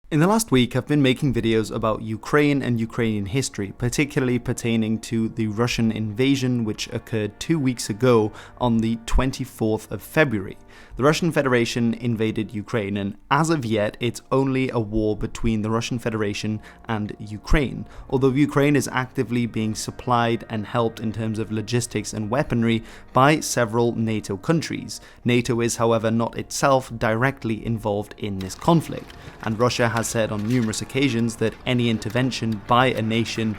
In the last week, I've been making videos about Ukraine and Ukrainian history, particularly pertaining to the Russian invasion which occurred 2 weeks ago on the 24th of February. The Russian Federation invaded Ukraine, and as of yet, it's only a war between the Russian Federation and Ukraine, although Ukraine is actively being supplied and helped in terms of logistics and weaponry by several NATO countries. NATO is, however, not itself directly involved in this conflict, and Russia has said on numerous occasions that any intervention by a nation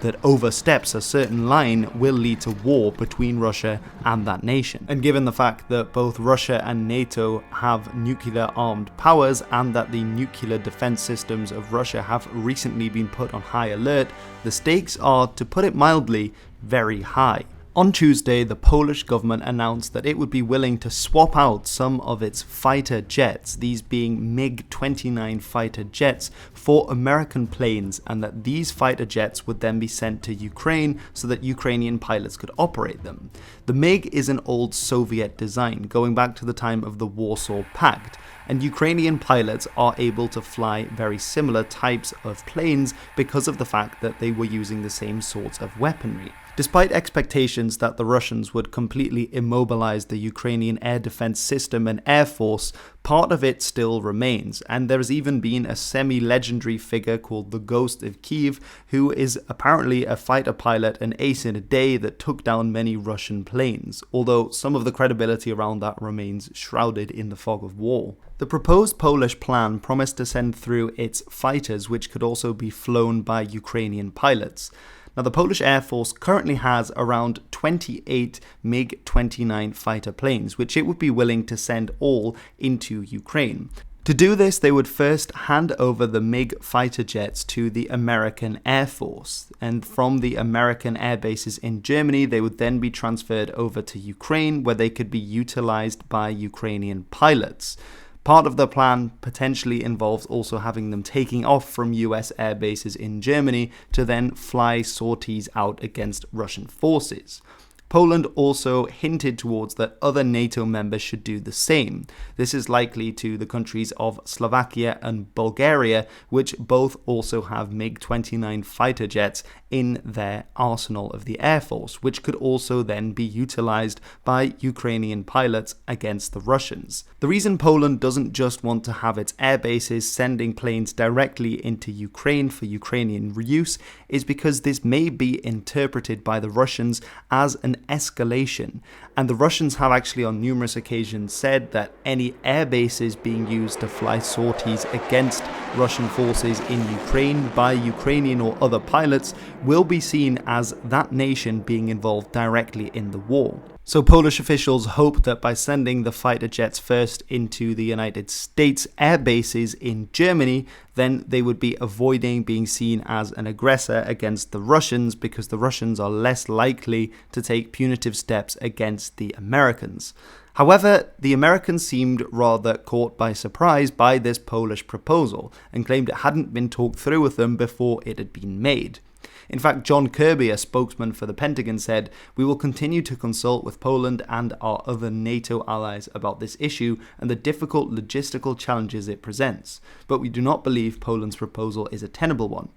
that oversteps a certain line will lead to war between Russia and that nation. And given the fact that both Russia and NATO have nuclear armed powers and that the nuclear defense systems of Russia have recently been put on high alert, the stakes are, to put it mildly, very high. On Tuesday, the Polish government announced that it would be willing to swap out some of its fighter jets, these being MiG-29 fighter jets, for American planes, and that these fighter jets would then be sent to Ukraine so that Ukrainian pilots could operate them. The MiG is an old Soviet design, going back to the time of the Warsaw Pact, and Ukrainian pilots are able to fly very similar types of planes because of the fact that they were using the same sorts of weaponry. Despite expectations that the Russians would completely immobilize the Ukrainian air defense system and air force, part of it still remains, and there has even been a semi-legendary figure called the Ghost of Kiev, who is apparently a fighter pilot, an ace in a day that took down many Russian planes, although some of the credibility around that remains shrouded in the fog of war. The proposed Polish plan promised to send through its fighters, which could also be flown by Ukrainian pilots. Now, the Polish Air Force currently has around 28 MiG-29 fighter planes, which it would be willing to send all into Ukraine. To do this, they would first hand over the MiG fighter jets to the American Air Force, and from the American air bases in Germany, they would then be transferred over to Ukraine, where they could be utilized by Ukrainian pilots. Part of the plan potentially involves also having them taking off from US air bases in Germany to then fly sorties out against Russian forces. Poland also hinted towards that other NATO members should do the same. This is likely to the countries of Slovakia and Bulgaria, which both also have MiG-29 fighter jets in their arsenal of the Air Force, which could also then be utilized by Ukrainian pilots against the Russians. The reason Poland doesn't just want to have its air bases sending planes directly into Ukraine for Ukrainian use is because this may be interpreted by the Russians as an escalation, and the Russians have actually on numerous occasions said that any air bases being used to fly sorties against Russian forces in Ukraine by Ukrainian or other pilots will be seen as that nation being involved directly in the war. So Polish officials hope that by sending the fighter jets first into the United States air bases in Germany, then they would be avoiding being seen as an aggressor against the Russians, because the Russians are less likely to take punitive steps against the Americans. However, the Americans seemed rather caught by surprise by this Polish proposal and claimed it hadn't been talked through with them before it had been made. In fact, John Kirby, a spokesman for the Pentagon, said, "We will continue to consult with Poland and our other NATO allies about this issue and the difficult logistical challenges it presents, but we do not believe Poland's proposal is a tenable one."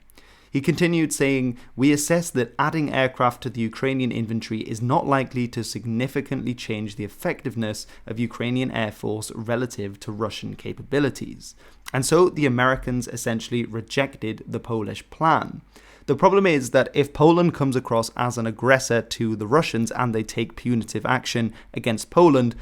He continued saying, "We assess that adding aircraft to the Ukrainian inventory is not likely to significantly change the effectiveness of Ukrainian Air Force relative to Russian capabilities." And so the Americans essentially rejected the Polish plan. The problem is that if Poland comes across as an aggressor to the Russians and they take punitive action against Poland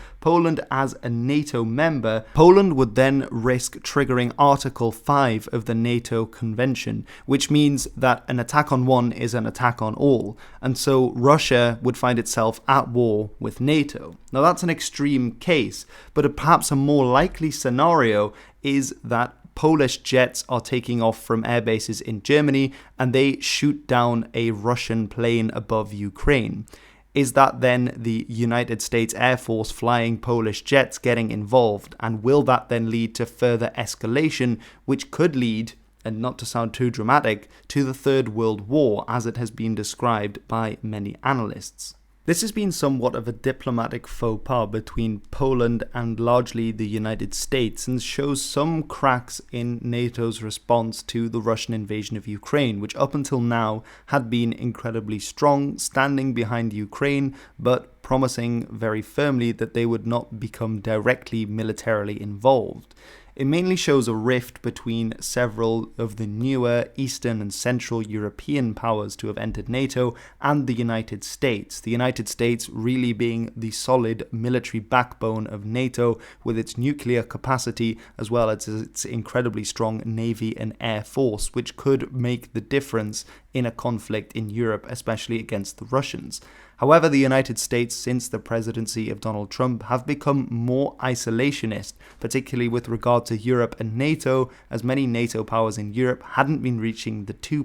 as a NATO member, Poland would then risk triggering Article 5 of the NATO Convention, which means that an attack on one is an attack on all, and so Russia would find itself at war with NATO. Now that's an extreme case, but perhaps a more likely scenario is that Polish jets are taking off from air bases in Germany and they shoot down a Russian plane above Ukraine. Is that then the United States Air Force flying Polish jets getting involved? And will that then lead to further escalation, which could lead, and not to sound too dramatic, to the Third World War as it has been described by many analysts? This has been somewhat of a diplomatic faux pas between Poland and largely the United States, and shows some cracks in NATO's response to the Russian invasion of Ukraine, which up until now had been incredibly strong, standing behind Ukraine, but promising very firmly that they would not become directly militarily involved. It mainly shows a rift between several of the newer Eastern and Central European powers to have entered NATO and the United States. The United States really being the solid military backbone of NATO with its nuclear capacity as well as its incredibly strong navy and air force, which could make the difference in a conflict in Europe, especially against the Russians. However, the United States, since the presidency of Donald Trump, have become more isolationist, particularly with regard to Europe and NATO, as many NATO powers in Europe hadn't been reaching the 2%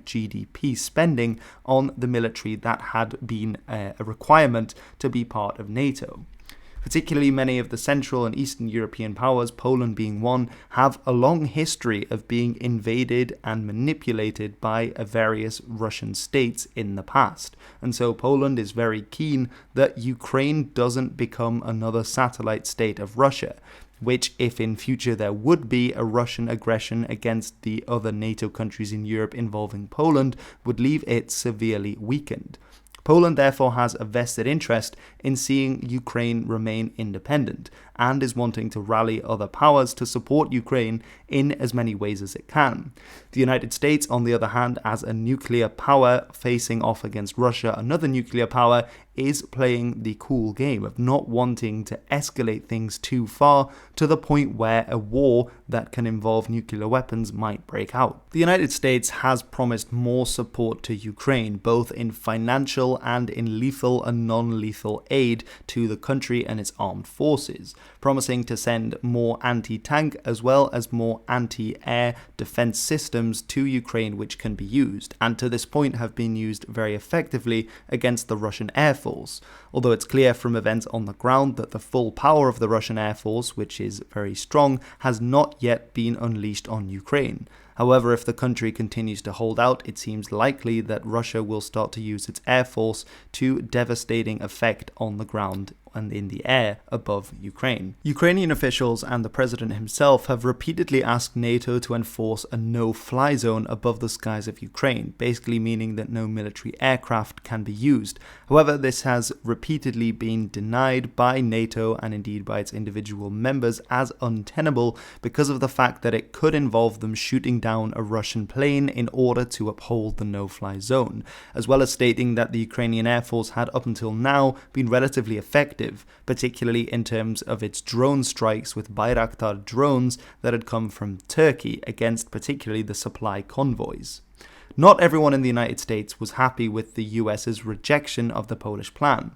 GDP spending on the military that had been a requirement to be part of NATO. Particularly many of the Central and Eastern European powers, Poland being one, have a long history of being invaded and manipulated by various Russian states in the past. And so Poland is very keen that Ukraine doesn't become another satellite state of Russia, which, if in future there would be a Russian aggression against the other NATO countries in Europe involving Poland, would leave it severely weakened. Poland therefore has a vested interest in seeing Ukraine remain independent and is wanting to rally other powers to support Ukraine in as many ways as it can. The United States, on the other hand, as a nuclear power facing off against Russia, another nuclear power, is playing the cool game of not wanting to escalate things too far to the point where a war that can involve nuclear weapons might break out. The United States has promised more support to Ukraine, both in financial and in lethal and non-lethal aid to the country and its armed forces, promising to send more anti-tank as well as more anti-air defense systems to Ukraine which can be used, and to this point have been used very effectively against the Russian Air Force. Although it's clear from events on the ground that the full power of the Russian Air Force, which is very strong, has not yet been unleashed on Ukraine. However, if the country continues to hold out, it seems likely that Russia will start to use its air force to devastating effect on the ground and in the air above Ukraine. Ukrainian officials and the president himself have repeatedly asked NATO to enforce a no-fly zone above the skies of Ukraine, basically meaning that no military aircraft can be used. However, this has repeatedly been denied by NATO and indeed by its individual members as untenable because of the fact that it could involve them shooting down a Russian plane in order to uphold the no-fly zone, as well as stating that the Ukrainian Air Force had up until now been relatively effective, particularly in terms of its drone strikes with Bayraktar drones that had come from Turkey against particularly the supply convoys. Not everyone in the United States was happy with the US's rejection of the Polish plan.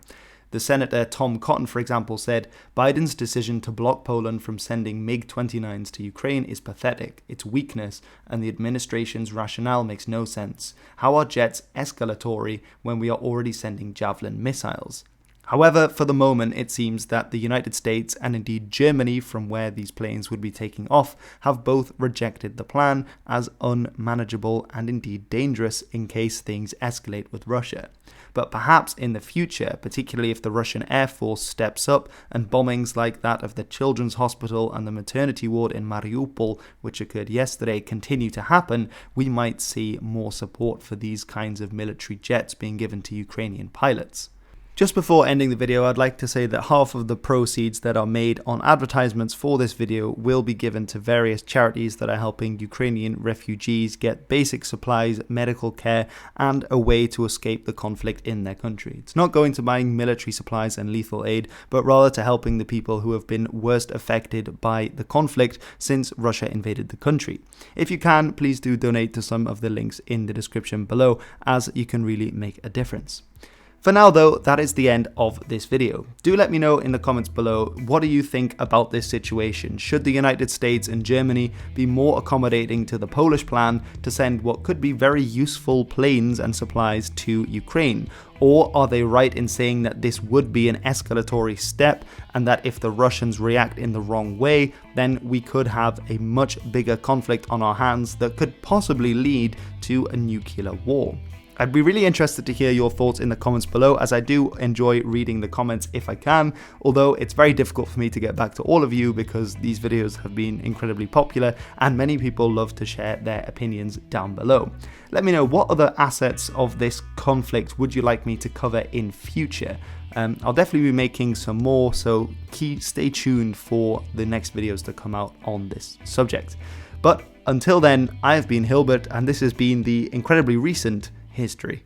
The Senator Tom Cotton, for example, said, "Biden's decision to block Poland from sending MiG-29s to Ukraine is pathetic. It's weakness, and the administration's rationale makes no sense. How are jets escalatory when we are already sending Javelin missiles?" However, for the moment, it seems that the United States and indeed Germany, from where these planes would be taking off, have both rejected the plan as unmanageable and indeed dangerous in case things escalate with Russia. But perhaps in the future, particularly if the Russian Air Force steps up and bombings like that of the Children's Hospital and the maternity ward in Mariupol, which occurred yesterday, continue to happen, we might see more support for these kinds of military jets being given to Ukrainian pilots. Just before ending the video, I'd like to say that half of the proceeds that are made on advertisements for this video will be given to various charities that are helping Ukrainian refugees get basic supplies, medical care, and a way to escape the conflict in their country. It's not going to buying military supplies and lethal aid, but rather to helping the people who have been worst affected by the conflict since Russia invaded the country. If you can, please do donate to some of the links in the description below, as you can really make a difference. For now though, that is the end of this video. Do let me know in the comments below, what do you think about this situation? Should the United States and Germany be more accommodating to the Polish plan to send what could be very useful planes and supplies to Ukraine? Or are they right in saying that this would be an escalatory step and that if the Russians react in the wrong way, then we could have a much bigger conflict on our hands that could possibly lead to a nuclear war? I'd be really interested to hear your thoughts in the comments below, as I do enjoy reading the comments if I can, although it's very difficult for me to get back to all of you because these videos have been incredibly popular and many people love to share their opinions down below. Let me know, what other assets of this conflict would you like me to cover in future? I'll definitely be making some more, so stay tuned for the next videos to come out on this subject. But until then, I have been Hilbert, and this has been the incredibly recent history.